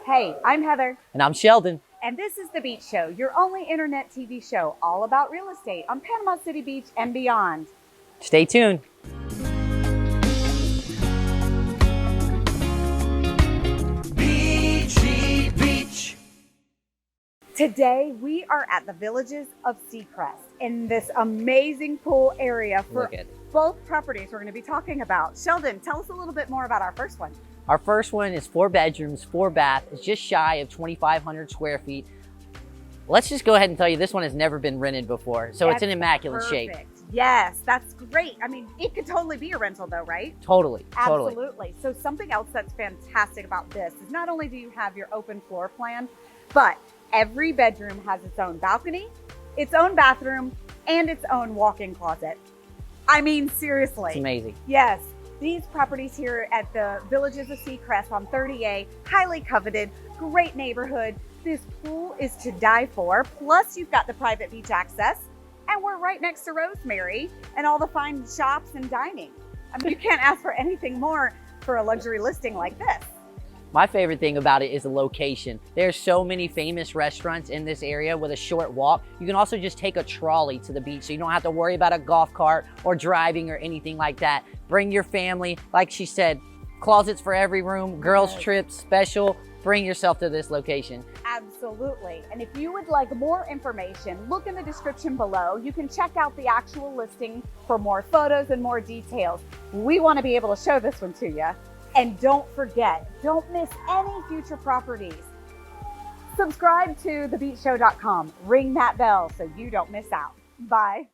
Hey, I'm Heather. And I'm Sheldon. And this is The Beach Show, your only internet TV show all about real estate on Panama City Beach and beyond. Stay tuned. Beachy Beach. Today, we are at the Villages of Seacrest in this amazing pool area for Look at it. both properties we're going to be talking about. Sheldon, tell us a little bit more about our first one. Our first one is 4 bedrooms, 4 bath. It's just shy of 2,500 square feet. Let's just go ahead and tell you this one has never been rented before, so it's in immaculate shape. Yes, that's great. I mean, it could totally be a rental though, right? Totally. Absolutely. So something else that's fantastic about this is not only do you have your open floor plan, but every bedroom has its own balcony, its own bathroom, and its own walk-in closet. I mean, seriously. It's amazing. Yes. These properties here at the Villages of Seacrest on 30A, highly coveted, great neighborhood. This pool is to die for. Plus, you've got the private beach access, and we're right next to Rosemary and all the fine shops and dining. I mean, you can't ask for anything more for a luxury listing like this. My favorite thing about it is the location. There's so many famous restaurants in this area with a short walk. You can also just take a trolley to the beach, so you don't have to worry about a golf cart or driving or anything like that. Bring your family. Like she said, closets for every room, girls trips, special. Bring yourself to this location. Absolutely. And if you would like more information, look in the description below. You can check out the actual listing for more photos and more details. We want to be able to show this one to you. And don't forget, don't miss any future properties. Subscribe to thebeachshow.com. Ring that bell so you don't miss out. Bye.